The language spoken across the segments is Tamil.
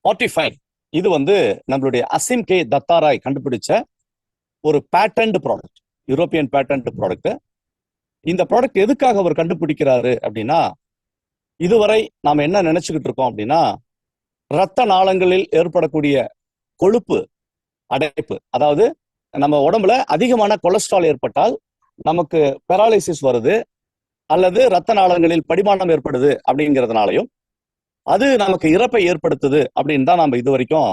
ஆர்டிஃபைன் இது வந்து நம்மளுடைய அசிம் கே தத்தாராய் கண்டுபிடிச்ச ஒரு patent product, European patent product. இந்த ப்ராடக்ட் எதுக்காக அவர் கண்டுபிடிக்கிறாரு அப்படின்னா, இதுவரை நாம் என்ன நினைச்சுக்கிட்டு இருக்கோம் அப்படின்னா, இரத்த நாளங்களில் ஏற்படக்கூடிய கொழுப்பு அடைப்பு, அதாவது நம்ம உடம்புல அதிகமான கொலஸ்ட்ரால் ஏற்பட்டால் நமக்கு பெராலிசிஸ் வருது அல்லது இரத்த நாளங்களில் படிமானம் ஏற்படுது அப்படிங்கிறதுனாலையும் அது நமக்கு இறப்பை ஏற்படுத்துது அப்படின்னு தான் நம்ம இது வரைக்கும்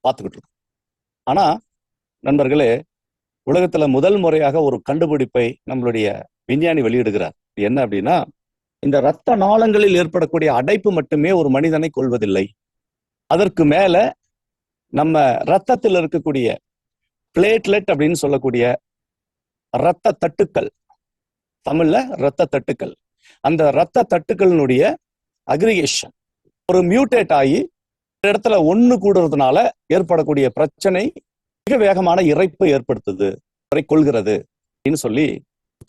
பார்த்துக்கிட்டு இருக்கோம். ஆனா நண்பர்களே, உலகத்துல முதல் முறையாக ஒரு கண்டுபிடிப்பை நம்மளுடைய விஞ்ஞானி வெளியிடுகிறார். என்ன அப்படின்னா, இந்த இரத்த நாளங்களில் ஏற்படக்கூடிய அடைப்பு மட்டுமே ஒரு மனிதனை கொல்வதில்லை, அதற்கு மேல நம்ம ரத்தத்தில் இருக்கக்கூடிய பிளேட்லெட் அப்படின்னு சொல்லக்கூடிய இரத்த தட்டுக்கள், தமிழ்ல இரத்த தட்டுக்கள், அந்த இரத்த தட்டுக்களினுடைய அக்ரிகேஷன் ஒரு மியூட்டேட் ஆகி இடத்துல ஒண்ணு கூடுறதுனால ஏற்படக்கூடிய பிரச்சனை மிக வேகமான இறைப்பை ஏற்படுத்துது, கொள்கிறது அப்படின்னு சொல்லி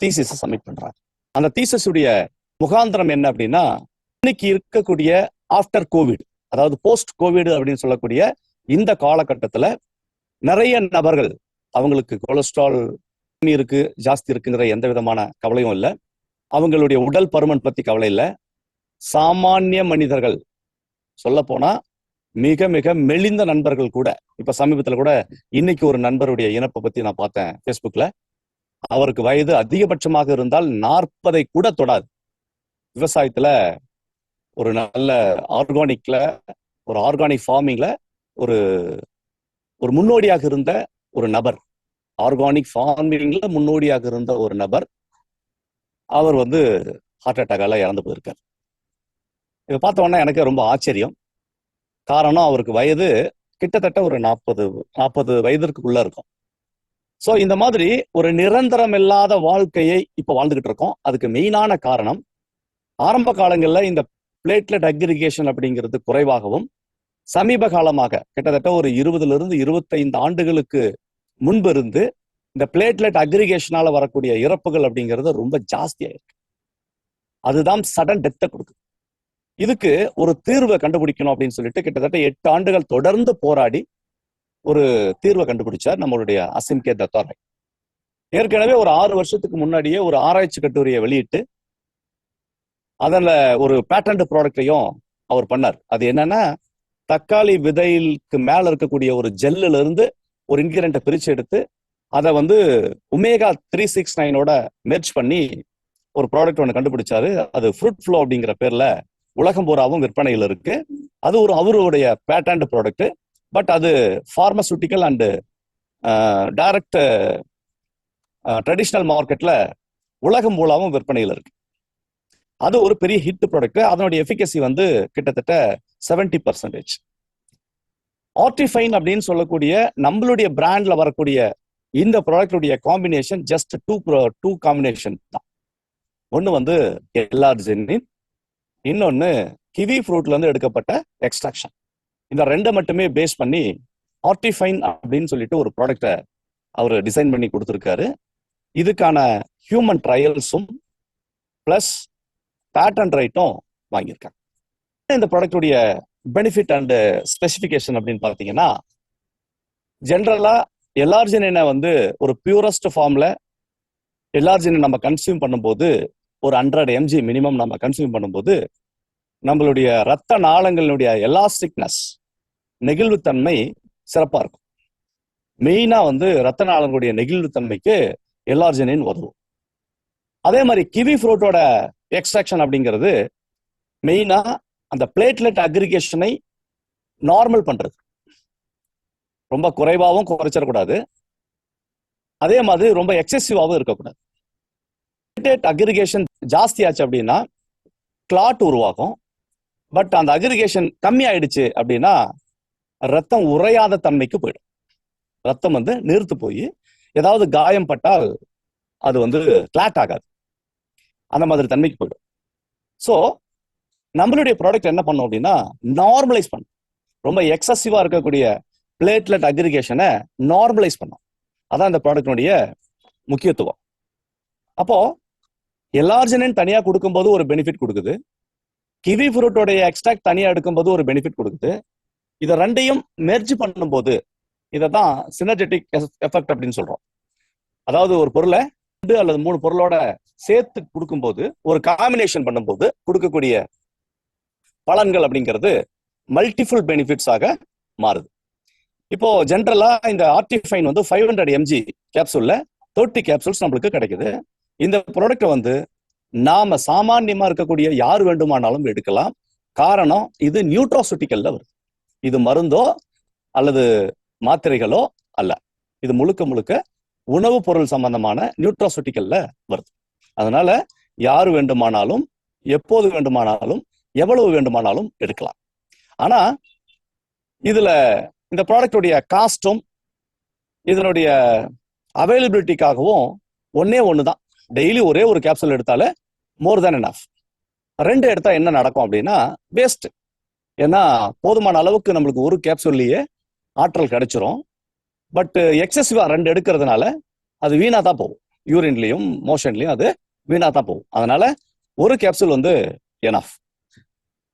தீசிஸ் சப்மிட் பண்றாங்க. அந்த தீசிஸ் உடைய முகாந்திரம் என்ன அப்படின்னா, இன்னைக்கு இருக்கக்கூடிய ஆஃப்டர் கோவிட், அதாவது போஸ்ட் கோவிட் அப்படின்னு சொல்லக்கூடிய இந்த காலகட்டத்துல நிறைய நபர்கள் அவங்களுக்கு கொலஸ்ட்ரால் இருக்கு, ஜாஸ்தி இருக்குங்கிற எந்த விதமான கவலையும் இல்லை, அவங்களுடைய உடல் பருமன் பத்தி கவலை இல்லை. சாமானிய மனிதர்கள், சொல்ல போனா மிக மிக மெலிந்த நண்பர்கள் கூட, இப்ப சமீபத்துல கூட இன்னைக்கு ஒரு நண்பருடைய இனப்பை பத்தி நான் பார்த்தேன் Facebookல. அவருக்கு வயது அதிகபட்சமாக இருந்தால் 40 கூட தொடாது. விவசாயத்துல ஒரு நல்ல ஆர்கானிக்ல, ஒரு ஆர்கானிக் ஃபார்மிங்ல ஒரு ஒரு முன்னோடியாக இருந்த ஒரு நபர், ஆர்கானிக் ஃபார்மிங்ல முன்னோடியாக இருந்த ஒரு நபர், அவர் வந்து ஹார்ட் அட்டாக்கால இறந்து போயிருக்கார். இதை பார்த்த உடனே எனக்கு ரொம்ப ஆச்சரியம். காரணம், அவருக்கு வயது கிட்டத்தட்ட ஒரு 40 வயதிற்குள்ள இருக்கும். ஸோ இந்த மாதிரி ஒரு நிரந்தரம் இல்லாத வாழ்க்கையை இப்ப வாழ்ந்துகிட்டு இருக்கோம். அதுக்கு மெயினான காரணம், ஆரம்ப காலங்களில் இந்த பிளேட்லெட் அக்ரிகேஷன் அப்படிங்கிறது குறைவாகவும், சமீப காலமாக கிட்டத்தட்ட ஒரு 20 to 25 ஆண்டுகளுக்கு முன்பு இருந்து இந்த பிளேட்லெட் அக்ரிகேஷனால வரக்கூடிய இறப்புகள் அப்படிங்கிறது ரொம்ப ஜாஸ்தியா இருக்கு. அதுதான் சடன் டெத்தை கொடுக்குது. இதுக்கு ஒரு தீர்வை கண்டுபிடிக்கணும் அப்படின்னு சொல்லிட்டு கிட்டத்தட்ட 8 ஆண்டுகள் தொடர்ந்து போராடி ஒரு தீர்வை கண்டுபிடிச்சார் நம்மளுடைய அசிம் கே தத்தாராய். ஏற்கனவே ஒரு 6 வருஷத்துக்கு முன்னாடியே ஒரு ஆராய்ச்சி கட்டுரையை வெளியிட்டு அதில் ஒரு பேட்டன்ட் ப்ராடக்டையும் அவர் பண்ணார். அது என்னன்னா, தக்காளி விதைக்கு மேல இருக்கக்கூடிய ஒரு ஜெல்லுல இருந்து ஒரு இன்கிரியன்ட்டை பிரிச்சு எடுத்து அதை வந்து ஒமேகா 369ஓட மெர்ஜ் பண்ணி ஒரு ப்ராடக்ட் ஒன்று கண்டுபிடிச்சாரு. அது ஃப்ரூட் ஃப்ளோ அப்படிங்கிற பேர்ல உலகம் பூராவும் விற்பனையில் இருக்கு. அது ஒரு அவருடைய பேட்டன்ட் ப்ராடக்ட். பட் அது ஃபார்மசூட்டிக்கல் அண்டு டைரக்ட் ட்ரெடிஷ்னல் மார்க்கெட்ல உலகம் பூராவும் விற்பனையில் இருக்கு. அது ஒரு பெரிய ஹிட் ப்ராடக்ட். அதனுடைய எஃபிகசி வந்து கிட்டத்தட்ட 70%. ஆர்டிஃபைன் அப்படின்னு சொல்லக்கூடிய நம்மளுடைய பிராண்ட்ல வரக்கூடிய இந்த ப்ராடக்டுடைய காம்பினேஷன் ஜஸ்ட் டூ காம்பினேஷன் தான். ஒன்று வந்து எல்ஆர்ஜினின், இன்னொன்று கிவி ஃப்ரூட்ல இருந்து எடுக்கப்பட்ட எக்ஸ்ட்ராக்ஷன். இந்த ரெண்டை மட்டுமே பேஸ் பண்ணி ஆர்டிஃபைன் அப்படின்னு சொல்லிட்டு ஒரு ப்ராடக்டை அவர் டிசைன் பண்ணி கொடுத்துருக்காரு. இதுக்கான ஹியூமன் ட்ரையல்ஸும் பிளஸ் பேட்டன்ட் ரைட்டும் வாங்கியிருக்காங்க. இந்த ப்ராடக்டுடைய பெனிஃபிட் அண்ட் ஸ்பெசிஃபிகேஷன் அப்படின்னு பார்த்தீங்கன்னா, ஜென்ரலா எல்ஆர்ஜினினை வந்து ஒரு பியூரஸ்ட் ஃபார்ம்ல எல்ஆர்ஜினை நம்ம கன்சியூம் பண்ணும்போது ஒரு 100 mg மினிமம் நம்ம கன்சியூம் பண்ணும்போது நம்மளுடைய இரத்த நாளங்களுடைய எலாஸ்டிக்னஸ், நெகிழ்வுத்தன்மை சிறப்பா இருக்கும். மெயினா வந்து இரத்த நாளங்களுடைய நெகிழ்வுத்தன்மைக்கு எல்ஆர்ஜினின் உதவும். அதே மாதிரி கிவி ஃப்ரூட்டோட எக்ஸ்ட்ராக்ஷன் அப்படிங்கிறது மெயினா அந்த பிளேட்லெட் அக்ரிகேஷனை நார்மல் பண்றது. ரொம்ப குறைவாகவும் குறைச்சிடக்கூடாது, அதே மாதிரி ரொம்ப எக்ஸசிவாகவும் இருக்கக்கூடாது. பிளேட்லெட் அக்ரிகேஷன் ஜாஸ்தி ஆச்சு அப்படின்னா கிளாட் உருவாகும். பட் அந்த அக்ரிகேஷன் கம்மி ஆயிடுச்சு அப்படின்னா ரத்தம் உறையாத தன்மைக்கு போயிடும். ரத்தம் வந்து நீர்த்து போய் ஏதாவது காயம் பட்டால் அது வந்து கிளாட் ஆகாது, அந்த மாதிரி தன்மைக்கு போயிடும். ஸோ நம்மளுடைய ப்ராடக்ட் என்ன பண்ணும் அப்படின்னா, நார்மலைஸ் பண்ணும். ரொம்ப எக்ஸசிவா இருக்கக்கூடிய பிளேட்லெட் அக்ரிகேஷனை நார்மலைஸ் பண்ணும். அதான் இந்த ப்ராடக்டினுடைய முக்கியத்துவம். அப்போ எல்ஆர்ஜினின் தனியா கொடுக்கும்போது ஒரு பெனிஃபிட் கொடுக்குது, கிவி ஃப்ரூட்டோடைய எக்ஸ்ட்ராக்ட் தனியா எடுக்கும்போது ஒரு பெனிஃபிட் கொடுக்குது. இதை ரெண்டையும் மெர்ஜ் பண்ணும்போது இதை தான் சினர்ஜெட்டிக் எஃபெக்ட் அப்படின்னு சொல்றோம். அதாவது ஒரு பொருளை 2 அல்லது 3 பொருளோட சேர்த்து கொடுக்கும்போது, ஒரு காம்பினேஷன் பண்ணும்போது கொடுக்கக்கூடிய பலன்கள் அப்படிங்கிறது மல்டிபிள் பெனிஃபிட்ஸாக மாறுது. இப்போ ஜென்ரலா இந்த ஆர்டிஃபைன் வந்து 500 mg கேப்சூல்ல 30 கேப்சூல்ஸ் நம்மளுக்கு கிடைக்குது. இந்த ப்ராடக்ட் வந்து நாம சாமான்யமா இருக்கக்கூடிய யார் வேண்டுமானாலும் எடுக்கலாம். காரணம், இது நியூட்ராசூட்டிக்கல்ல வருது. இது மருந்தோ அல்லது மாத்திரைகளோ அல்ல. இது முழுக்க முழுக்க உணவுப் பொருள் சம்பந்தமான நியூட்ராசூட்டிக்கல்ல வருது. அதனால யார் வேண்டுமானாலும் எப்போது வேண்டுமானாலும் எவ்வளவு வேண்டுமானாலும் எடுக்கலாம். ஆனா இதுல இந்த ப்ராடக்டுடைய காஸ்டும் இதனுடைய அவைலபிலிட்டிக்காகவும் ஒன்னே ஒண்ணுதான். டெய்லி ஒரே ஒரு கேப்சூல் எடுத்தாலே மோர் தேன் எனஃப். 2 எடுத்தா என்ன நடக்கும் அப்படின்னா வேஸ்ட். ஏன்னா போதுமான அளவுக்கு நம்மளுக்கு ஒரு கேப்சூல்லையே ஆற்றல் கிடைச்சிரும். பட் எக்ஸசிவா 2 எடுக்கிறதுனால அது வீணா தான் போகும். யூரின்லயும் மோஷன்லயும் அது வீணா தான் போகும். அதனால ஒரு கேப்சூல் வந்து எனஃப்.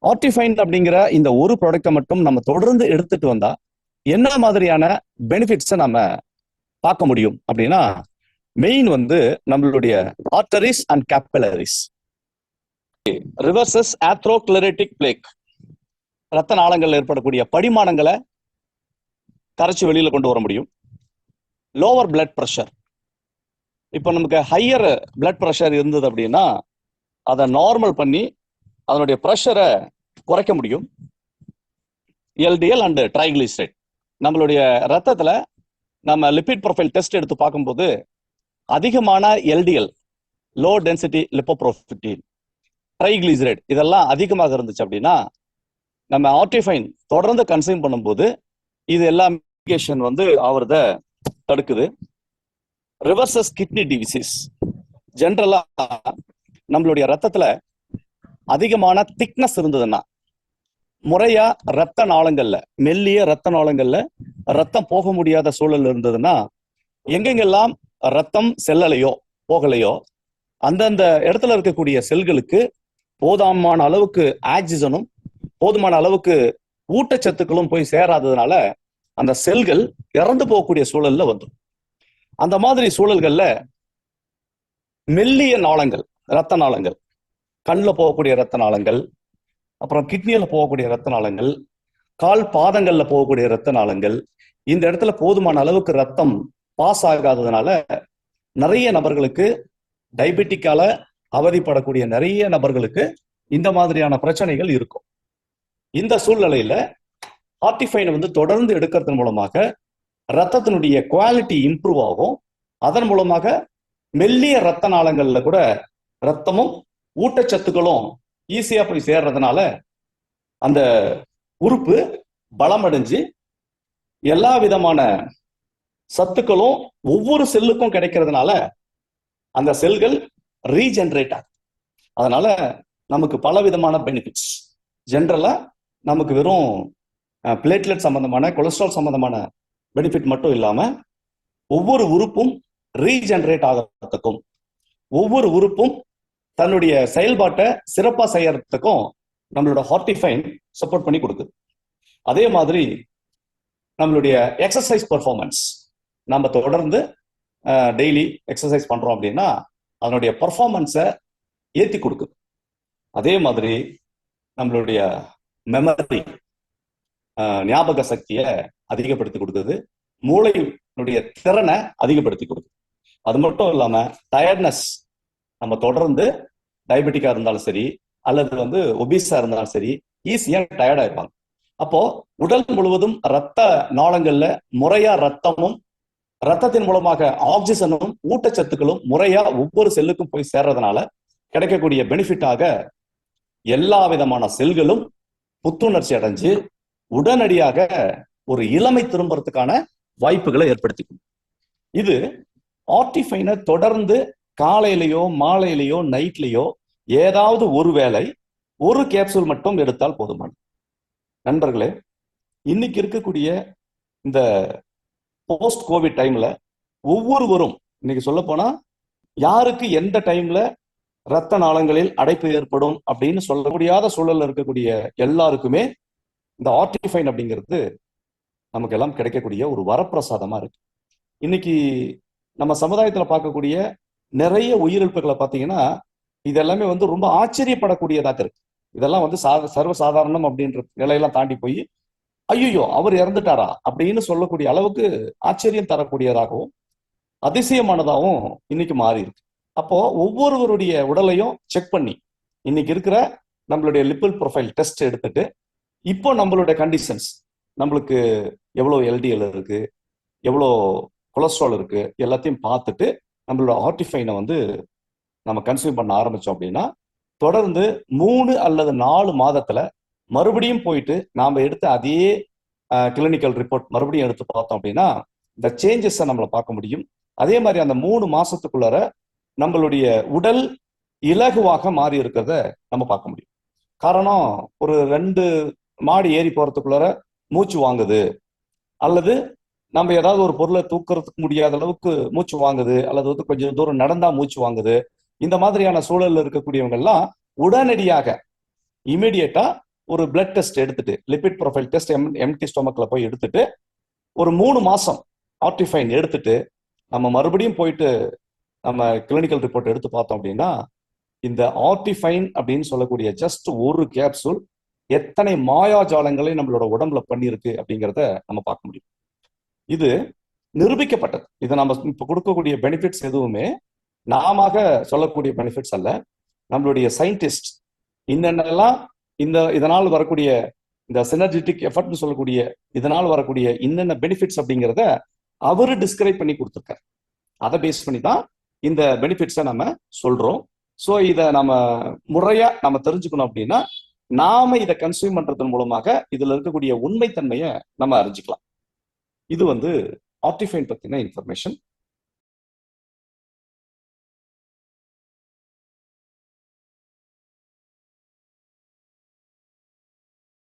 ஆர்டிஃபைன் அப்படிங்கிற இந்த ஒரு ப்ராடக்டை மட்டும் நம்ம தொடர்ந்து எடுத்துட்டு வந்தா என்ன மாதிரியான பெனிஃபிட்ஸை நம்ம பார்க்க முடியும் அப்படின்னா, மெயின் வந்து நம்மளுடைய arteries and capillaries, reverses atherosclerotic plaque, ரத்த நாளங்கள் ஏற்படக்கூடிய படிமானங்களை கரைச்சி வெளியில கொண்டு வர முடியும். லோவர் பிளட் ப்ரெஷர், இப்போ நமக்கு ஹையர் பிளட் ப்ரெஷர் இருந்தது அப்படின்னா அதை நார்மல் பண்ணி அதனுடைய ப்ரெஷரை குறைக்க முடியும். எல்டிஎல் அண்ட் ட்ரைகிளிசரைட், நம்மளுடைய ரத்தத்துல நம்ம லிபிட் ப்ரொஃபைல் டெஸ்ட் எடுத்து பார்க்கும்போது அதிகமான எல்டிஎல், லோ டென்சிட்டி லிப்போப்ரோஃபிட்டின், ட்ரைகிளிசரைட் இதெல்லாம் அதிகமாக இருந்துச்சு அப்படின்னா நம்ம ஆர்டிஃபைன் தொடர்ந்து கன்சியூம் பண்ணும்போது இது எல்லா மெடிகேஷன் வந்து ஆவறத தடுக்குது. ரிவர்சஸ் கிட்னி டிசீஸ், ஜென்ரலா நம்மளுடைய ரத்தத்துல அதிகமான திக்னஸ் இருந்ததுன்னா, முறையா ரத்த நாளங்கள்ல, மெல்லிய ரத்த நாளங்கள்ல ரத்தம் போக முடியாத சூழல் இருந்ததுன்னா, எங்கெங்கெல்லாம் ரத்தம் செல்லலையோ போகலையோ அந்தந்த இடத்துல இருக்கக்கூடிய செல்களுக்கு போதுமான அளவுக்கு ஆக்சிஜனும் போதுமான அளவுக்கு ஊட்டச்சத்துக்களும் போய் சேராததுனால அந்த செல்கள் இறந்து போகக்கூடிய சூழல்ல வந்துடும். அந்த மாதிரி சூழல்கள்ல மெல்லிய நாளங்கள், ரத்த நாளங்கள், கண்ணில் போகக்கூடிய ரத்த நாளங்கள், அப்புறம் கிட்னியில போகக்கூடிய ரத்த நாளங்கள், கால் பாதங்கள்ல போகக்கூடிய ரத்த நாளங்கள், இந்த இடத்துல போதுமான அளவுக்கு ரத்தம் பாஸ் ஆகாததுனால நிறைய நபர்களுக்கு, டயபெட்டிக்கால அவதிப்படக்கூடிய நிறைய நபர்களுக்கு இந்த மாதிரியான பிரச்சனைகள் இருக்கும். இந்த சூழ்நிலையில ஆர்டிஃபைன் வந்து தொடர்ந்து எடுக்கிறது மூலமாக ரத்தத்தினுடைய குவாலிட்டி இம்ப்ரூவ் ஆகும். அதன் மூலமாக மெல்லிய ரத்த நாளங்கள்ல கூட ரத்தமும் ஊட்டச்சத்துக்களும் ஈஸியா போய் சேர்றதுனால அந்த உறுப்பு பலமடைஞ்சு எல்லா விதமான சத்துக்களும் ஒவ்வொரு செல்லுக்கும் கிடைக்கிறதுனால அந்த செல்கள் ரீஜெனரேட் ஆகும். அதனால நமக்கு பல விதமான பெனிஃபிட்ஸ். ஜென்ரலா நமக்கு வெறும் பிளேட்லெட் சம்பந்தமான, கொலஸ்ட்ரால் சம்பந்தமான பெனிஃபிட் மட்டும் இல்லாம ஒவ்வொரு உறுப்பும் ரீஜெனரேட் ஆகிறதுக்கும், ஒவ்வொரு உறுப்பும் தன்னுடைய செயல்பாட்டை சிறப்பா செய்யறதுக்கும் நம்மளோட ஆர்டிஃபைன் சப்போர்ட் பண்ணி கொடுக்குது. அதே மாதிரி நம்மளுடைய எக்ஸசைஸ் பெர்ஃபார்மன்ஸ், நம்ம தொடர்ந்து டெய்லி எக்ஸசைஸ் பண்றோம் அப்படின்னா அதனுடைய பெர்ஃபார்மன்ஸை ஏற்றி கொடுக்குது. அதே மாதிரி நம்மளுடைய மெமரி, ஞாபக சக்தியை அதிகப்படுத்தி கொடுக்குது. மூளையினுடைய திறனை அதிகப்படுத்தி கொடுக்குது. அது மட்டும் இல்லாம டயர்ட்னஸ், நம்ம தொடர்ந்து டயபெட்டிக்கா இருந்தாலும் சரி அல்லது வந்து ஒபிஸா இருந்தாலும் சரி ஈஸியா டயர்ட் ஆயிருப்பாங்க. அப்போ உடல் முழுவதும் ரத்த நாளங்கள்ல முறையா ரத்தமும் ரத்தத்தின் மூலமாக ஆக்சிஜனும் ஊட்டச்சத்துக்களும் முறையா ஒவ்வொரு செல்லுக்கும் போய் சேர்றதுனால கிடைக்கக்கூடிய பெனிஃபிட்டாக எல்லா விதமான செல்களும் புத்துணர்ச்சி அடைஞ்சு உடனடியாக ஒரு இளமை திரும்புறதுக்கான வாய்ப்புகளை ஏற்படுத்திக்கும். இது ஆர்டிஃபைனை தொடர்ந்து காலையிலையோ மாலையிலையோ நைட்லையோ ஏதாவது ஒரு வேளை ஒரு கேப்சூல் மட்டும் எடுத்தால் போதுமானது. நண்பர்களே, இன்னைக்கு இருக்கக்கூடிய இந்த போஸ்ட் கோவிட் டைம்ல ஒவ்வொருவரும், இன்னைக்கு சொல்ல போனா யாருக்கு எந்த டைம்ல ரத்த நாளங்களில் அடைப்பு ஏற்படும் அப்படின்னு சொல்ல முடியாத சூழல்ல இருக்கக்கூடிய எல்லாருக்குமே இந்த ஆர்டிஃபைன் அப்படிங்கிறது நமக்கு எல்லாம் கிடைக்கக்கூடிய ஒரு வரப்பிரசாதமா இருக்கு. இன்னைக்கு நம்ம சமுதாயத்துல பார்க்கக்கூடிய நிறைய உயிரிழப்புகளை பார்த்தீங்கன்னா இது எல்லாமே வந்து ரொம்ப ஆச்சரியப்படக்கூடியதாக இருக்கு. இதெல்லாம் வந்து சர்வசாதாரணம் அப்படின்ற நிலையெல்லாம் தாண்டி போய் ஐயோ அவர் இறந்துட்டாரா அப்படின்னு சொல்லக்கூடிய அளவுக்கு ஆச்சரியம் தரக்கூடியதாகவும் அதிசயமானதாகவும் இன்னைக்கு மாறி இருக்கு. அப்போ ஒவ்வொருவருடைய உடலையும் செக் பண்ணி இன்னைக்கு இருக்கிற நம்மளுடைய லிப்பிட் ப்ரொஃபைல் டெஸ்ட் எடுத்துட்டு இப்போ நம்மளுடைய கண்டிஷன்ஸ், நம்மளுக்கு எவ்வளோ எல்டிஎல் இருக்கு, எவ்வளோ கொலஸ்ட்ரால் இருக்கு, எல்லாத்தையும் பார்த்துட்டு நம்மளோட ஆர்டிஃபைனை வந்து நம்ம கன்சியூம் பண்ண ஆரம்பிச்சோம் அப்படின்னா தொடர்ந்து 3 அல்லது 4 மாதத்துல மறுபடியும் போயிட்டு நாம எடுத்த அதே கிளினிக்கல் ரிப்போர்ட் மறுபடியும் எடுத்து பார்த்தோம் அப்படின்னா இந்த சேஞ்சஸை நம்மளை பார்க்க முடியும். அதே மாதிரி அந்த 3 மாசத்துக்குள்ளார நம்மளுடைய உடல் இலகுவாக மாறி இருக்கிறத நம்ம பார்க்க முடியும். காரணம், ஒரு 2 மாடி ஏறி போறதுக்குள்ளார மூச்சு வாங்குது, அல்லது நம்ம ஏதாவது ஒரு பொருளை தூக்குறதுக்கு முடியாத அளவுக்கு மூச்சு வாங்குது, அல்லது வந்து கொஞ்சம் தூரம் நடந்தா மூச்சு வாங்குது, இந்த மாதிரியான சூழல்ல இருக்கக்கூடியவங்க எல்லாம் உடனடியாக இமீடியட்டா ஒரு பிளட் டெஸ்ட் எடுத்துட்டு லிபிட் ப்ரொஃபைல் டெஸ்ட் எம்டி ஸ்டொமக்ல போய் எடுத்துட்டு ஒரு 3 மாசம் ஆர்டிஃபைன் எடுத்துட்டு நம்ம மறுபடியும் போயிட்டு நம்ம கிளினிக்கல் ரிப்போர்ட் எடுத்து பார்த்தோம் அப்படின்னா இந்த ஆர்டிஃபைன் அப்படின்னு சொல்லக்கூடிய ஜஸ்ட் ஒரு கேப்சூல் எத்தனை மாயாஜாலங்களை நம்மளோட உடம்புல பண்ணியிருக்கு அப்படிங்கிறத நம்ம பார்க்க முடியும். இது நிரூபிக்கப்பட்டது. இதை நம்ம இப்ப கொடுக்கக்கூடிய பெனிஃபிட்ஸ் எதுவுமே நாம சொல்லக்கூடிய பெனிஃபிட்ஸ் அல்ல. நம்மளுடைய சயின்டிஸ்ட் இன்னென்னலாம் இதனால் வரக்கூடிய இந்த சினர்ஜெட்டிக் எஃபர்ட்னு சொல்லக்கூடிய இதனால் வரக்கூடிய இன்னென்ன பெனிஃபிட்ஸ் அப்படிங்கிறத அவரு டிஸ்கிரைப் பண்ணி கொடுத்துருக்காரு. அதை பேஸ் பண்ணி தான் இந்த பெனிஃபிட்ஸை நம்ம சொல்றோம். ஸோ இதை நம்ம முறையா நம்ம தெரிஞ்சுக்கணும் அப்படின்னா நாம இதை கன்சியூம் பண்றதன் மூலமாக இதுல இருக்கக்கூடிய உண்மைத்தன்மையை நம்ம அறிஞ்சிக்கலாம். இது வந்து ஆர்டிஃபைன் பத்தின இன்ஃபர்மேஷன்.